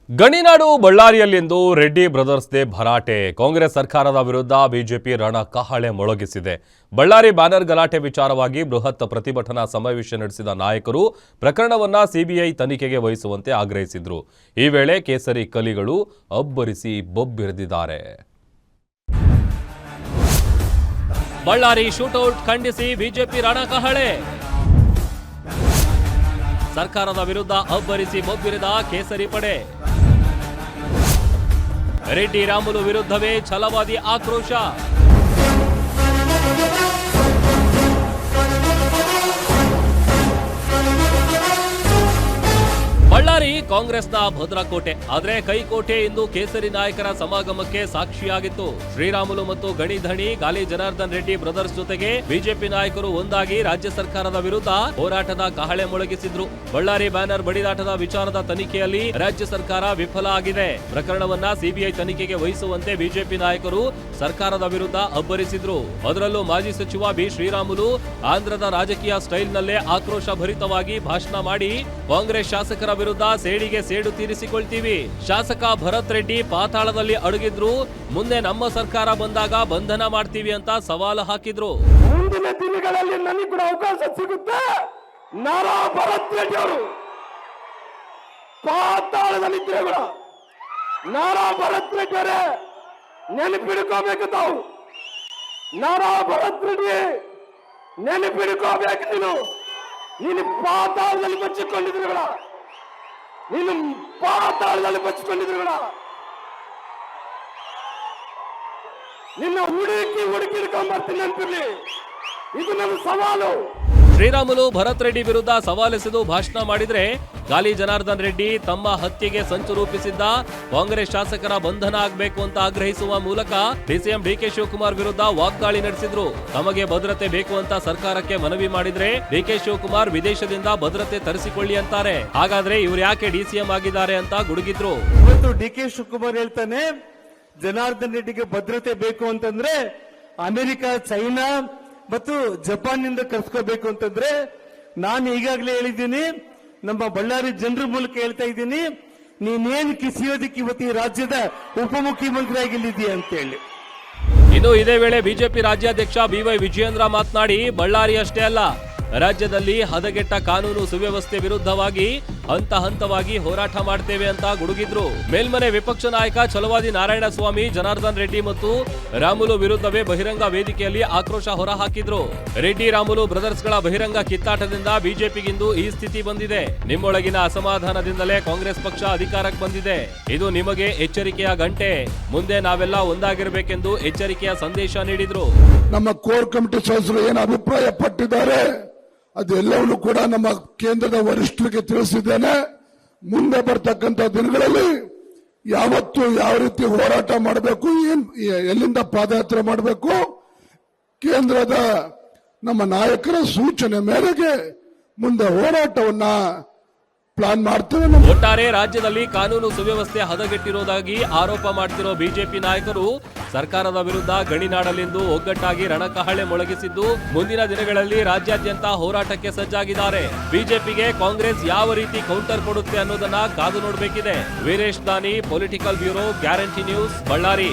ಗಣಿನಾಡು ಬಳ್ಳಾರಿಯಲ್ಲಿಂದು Reddy brothers they ಭರಾಟೆ. Congress ಸರ್ಕಾರದ ವಿರುದ್ಧ ಬಿಜೆಪಿ ರಣಕಹಳೆ ಮೊಳಗಿಸಿದೆ. ಬಳ್ಳಾರಿ ಬ್ಯಾನರ್ ಗಲಾಟೆ ವಿಚಾರವಾಗಿ ಬೃಹತ್ ಪ್ರತಿಭಟನಾ ಸಮಾವೇಶ ನಡೆಸಿದ ನಾಯಕರು ಪ್ರಕರಣವನ್ನ ಸಿಬಿಐ ತನಿಖೆಗೆ ವಹಿಸುವಂತೆ ಆಗ್ರಹಿಸಿದ್ರು. ಈ ವೇಳೆ ಕೇಸರಿ ಕಲಿಗಳು ಅಬ್ಬರಿಸಿ ಬೊಬ್ಬಿರಿದಿದ್ದಾರೆ. ಬಳ್ಳಾರಿ ಶೂಟೌಟ್ ಖಂಡಿಸಿ ಬಿಜೆಪಿ ರಣಕಹಳೆ. ಸರ್ಕಾರದ ವಿರುದ್ಧ ಅಬ್ಬರಿಸಿ ಬೊಬ್ಬಿರಿದ ಕೇಸರಿ ಪಡೆ. ರೆಡ್ಡಿ ರಾಮುಲು ವಿರುದ್ಧವೇ ಛಲವಾದಿ ಆಕ್ರೋಶ. ಬಳ್ಳಾರಿ ಕಾಂಗ್ರೆಸ್ನ ಭದ್ರಕೋಟೆ, ಆದರೆ ಕೈಕೋಟೆ ಇಂದು ಕೇಸರಿ ನಾಯಕರ ಸಮಾಗಮಕ್ಕೆ ಸಾಕ್ಷಿಯಾಗಿತ್ತು. ಶ್ರೀರಾಮುಲು ಮತ್ತು ಗಣಿ ಧಣಿ ಗಾಲಿ ಜನಾರ್ದನ್ ರೆಡ್ಡಿ ಬ್ರದರ್ಸ್ ಜೊತೆಗೆ ಬಿಜೆಪಿ ನಾಯಕರು ಒಂದಾಗಿ ರಾಜ್ಯ ಸರ್ಕಾರದ ವಿರುದ್ಧ ಹೋರಾಟದ ಕಹಳೆ ಮೊಳಗಿಸಿದ್ರು. ಬಳ್ಳಾರಿ ಬ್ಯಾನರ್ ಬಡಿದಾಟದ ವಿಚಾರದ ತನಿಖೆಯಲ್ಲಿ ರಾಜ್ಯ ಸರ್ಕಾರ ವಿಫಲ ಆಗಿದೆ. ಪ್ರಕರಣವನ್ನ ಸಿಬಿಐ ತನಿಖೆಗೆ ವಹಿಸುವಂತೆ ಬಿಜೆಪಿ ನಾಯಕರು ಸರ್ಕಾರದ ವಿರುದ್ಧ ಅಬ್ಬರಿಸಿದ್ರು. ಅದರಲ್ಲೂ ಮಾಜಿ ಸಚಿವ ಬಿ ಶ್ರೀರಾಮುಲು ಆಂಧ್ರದ ರಾಜಕೀಯ ಸ್ಟೈಲ್ನಲ್ಲೇ ಆಕ್ರೋಶ ಭರಿತವಾಗಿ ಭಾಷಣ ಮಾಡಿ ಕಾಂಗ್ರೆಸ್ ಶಾಸಕರ ವಿರುದ್ಧ ಸೇಡಿಗೆ ಸೇಡು ತೀರಿಸಿಕೊಳ್ತೀವಿ, ಶಾಸಕ ಭರತ್ ರೆಡ್ಡಿ ಪಾತಾಳದಲ್ಲಿ ಅಡಗಿದ್ರು, ಮುಂದೆ ನಮ್ಮ ಸರ್ಕಾರ ಬಂದಾಗ ಬಂಧನ ಮಾಡ್ತೀವಿ ಅಂತ ಸವಾಲು ಹಾಕಿದ್ರು. ಮುಂದಿನ ದಿನಗಳಲ್ಲಿ ನನಗೆ ಕೂಡ ಅವಕಾಶ ಸಿಗುತ್ತೆ. ನಾರಾ ಭರತ್ ರೆಡ್ಡಿ ಅವರು ಪಾತಾಳದಲ್ಲಿದ್ರೆ ಕೂಡ ನಾರಾ ಭರತ್ ರೆಡ್ಡಿ ಅವರೇ ನೆನಪಿಡ್ಕೋಬೇಕು. ತಾವು ನಾರಾ ಭರತ್ ರೆಡ್ಡಿ ನೆನಪಿಡ್ಕೋಬೇಕು. ನೀನು ಪಾತಾಳದಲ್ಲಿ ಬಚ್ಚಿಕೊಂಡಿದ್ರು, ನೀನು ಪಾತಾಳದಲ್ಲಿ ಬಚ್ಚಿಕೊಂಡಿದ್ರು, ನಿನ್ನ ಹುಡುಕಿ ಹಿಡ್ಕೊಂಡ್ಬರ್ತೀನಿ ಅಂತಿರ್ಲಿ. ಇದು ನನ್ನ ಸವಾಲು. ಶ್ರೀರಾಮುಲು ಭರತ್ ರೆಡ್ಡಿ ವಿರುದ್ಧ ಸವಾಲೆಸೆದು ಭಾಷಣ ಮಾಡಿದ್ರೆ ಗಾಲಿ ಜನಾರ್ದನ್ ರೆಡ್ಡಿ ತಮ್ಮ ಹತ್ಯೆಗೆ ಸಂಚು ರೂಪಿಸಿದ್ದ ಕಾಂಗ್ರೆಸ್ ಶಾಸಕರ ಬಂಧನ ಆಗಬೇಕು ಅಂತ ಆಗ್ರಹಿಸುವ ಮೂಲಕ ಡಿಸಿಎಂ ಡಿಕೆ ಶಿವಕುಮಾರ್ ವಿರುದ್ಧ ವಾಗ್ದಾಳಿ ನಡೆಸಿದ್ರು. ತಮಗೆ ಭದ್ರತೆ ಬೇಕು ಅಂತ ಸರ್ಕಾರಕ್ಕೆ ಮನವಿ ಮಾಡಿದ್ರೆ ಡಿಕೆ ಶಿವಕುಮಾರ್ ವಿದೇಶದಿಂದ ಭದ್ರತೆ ತರಿಸಿಕೊಳ್ಳಿ ಅಂತಾರೆ. ಹಾಗಾದ್ರೆ ಇವ್ರು ಯಾಕೆ ಡಿಸಿಎಂ ಆಗಿದ್ದಾರೆ ಅಂತ ಗುಡುಗಿದ್ರು. ಇವತ್ತು ಡಿಕೆ ಶಿವಕುಮಾರ್ ಹೇಳ್ತಾನೆ ಜನಾರ್ದನ್ ರೆಡ್ಡಿಗೆ ಭದ್ರತೆ ಬೇಕು ಅಂತಂದ್ರೆ ಅಮೆರಿಕ, ಚೈನಾ ಮತ್ತು ಜಪಾನ್ ನಿಂದ ಕರ್ಸ್ಕೋಬೇಕು ಅಂತಂದ್ರೆ ನಾನು ಈಗಾಗಲೇ ಹೇಳಿದ್ದೀನಿ, ನಮ್ಮ ಬಳ್ಳಾರಿ ಜನರ ಮೂಲಕ ಹೇಳ್ತಾ ಇದ್ದೀನಿ, ನೀನೇನು ಕಿಸಿಯೋದಕ್ಕೆ ಇವತ್ತು ಈ ರಾಜ್ಯದ ಉಪಮುಖ್ಯಮಂತ್ರಿ ಆಗಿಲ್ಲಿದ್ದೀಯ ಅಂತ ಹೇಳಿ. ಇನ್ನು ಇದೇ ವೇಳೆ ಬಿಜೆಪಿ ರಾಜ್ಯಾಧ್ಯಕ್ಷ ಬಿವೈ ವಿಜಯೇಂದ್ರ ಮಾತನಾಡಿ ಬಳ್ಳಾರಿ ಅಷ್ಟೇ ಅಲ್ಲ, ರಾಜ್ಯದಲ್ಲಿ ಹದಗೆಟ್ಟ ಕಾನೂನು ಸುವ್ಯವಸ್ಥೆ ವಿರುದ್ಧವಾಗಿ ಹಂತ ಹಂತವಾಗಿ ಹೋರಾಟ ಮಾಡ್ತೇವೆ ಅಂತ ಗುಡುಗಿದ್ರು. ಮೇಲ್ಮನೆ ವಿಪಕ್ಷ ನಾಯಕ ಛಲವಾದಿ ನಾರಾಯಣಸ್ವಾಮಿ ಜನಾರ್ದನ್ ರೆಡ್ಡಿ ಮತ್ತು ರಾಮುಲು ವಿರುದ್ಧವೇ ಬಹಿರಂಗ ವೇದಿಕೆಯಲ್ಲಿ ಆಕ್ರೋಶ ಹೊರಹಾಕಿದ್ರು. ರೆಡ್ಡಿ ರಾಮುಲು ಬ್ರದರ್ಸ್ಗಳ ಬಹಿರಂಗ ಕಿತ್ತಾಟದಿಂದ ಬಿಜೆಪಿಗಿಂದು ಈ ಸ್ಥಿತಿ ಬಂದಿದೆ. ನಿಮ್ಮೊಳಗಿನ ಅಸಮಾಧಾನದಿಂದಲೇ ಕಾಂಗ್ರೆಸ್ ಪಕ್ಷ ಅಧಿಕಾರಕ್ಕೆ ಬಂದಿದೆ. ಇದು ನಿಮಗೆ ಎಚ್ಚರಿಕೆಯ ಗಂಟೆ. ಮುಂದೆ ನಾವೆಲ್ಲ ಒಂದಾಗಿರಬೇಕೆಂದು ಎಚ್ಚರಿಕೆಯ ಸಂದೇಶ ನೀಡಿದ್ರು. ನಮ್ಮ ಕೋರ್ ಕಮಿಟಿ ಸದಸ್ಯರು ಏನು ಅಭಿಪ್ರಾಯ ಪಟ್ಟಿದ್ದಾರೆ ಅದೆಲ್ಲವನ್ನೂ ಕೂಡ ನಮ್ಮ ಕೇಂದ್ರದ ವರಿಷ್ಠರಿಗೆ ತಿಳಿಸಿದ್ದೇನೆ. ಮುಂದೆ ಬರ್ತಕ್ಕಂಥ ದಿನಗಳಲ್ಲಿ ಯಾವತ್ತು ಯಾವ ರೀತಿ ಹೋರಾಟ ಮಾಡಬೇಕು, ಎಲ್ಲಿಂದ ಪಾದಯಾತ್ರೆ ಮಾಡಬೇಕು, ಕೇಂದ್ರದ ನಮ್ಮ ನಾಯಕರ ಸೂಚನೆ ಮೇರೆಗೆ ಮುಂದೆ ಹೋರಾಟವನ್ನ ಪ್ಲಾನ್ ಮಾಡ್ತೇವೆ. ಒಟ್ಟಾರೆ ರಾಜ್ಯದಲ್ಲಿ ಕಾನೂನು ಸುವ್ಯವಸ್ಥೆ ಹದಗೆಟ್ಟಿರುವುದಾಗಿ ಆರೋಪ ಮಾಡ್ತಿರೋ ಬಿಜೆಪಿ ನಾಯಕರು ಸರ್ಕಾರದ ವಿರುದ್ಧ ಗಣಿನಾಡಲೆಂದು ಒಗ್ಗಟ್ಟಾಗಿ ರಣಕಹಳೆ ಮೊಳಗಿಸಿದ್ದು ಮುಂದಿನ ದಿನಗಳಲ್ಲಿ ರಾಜ್ಯಾದ್ಯಂತ ಹೋರಾಟಕ್ಕೆ ಸಜ್ಜಾಗಿದ್ದಾರೆ. ಬಿಜೆಪಿಗೆ ಕಾಂಗ್ರೆಸ್ ಯಾವ ರೀತಿ ಕೌಂಟರ್ ಕೊಡುತ್ತೆ ಅನ್ನೋದನ್ನ ಕಾದು ನೋಡಬೇಕಿದೆ. ವೀರೇಶ್ ದಾನಿ, political bureau, guarantee news, Ballari.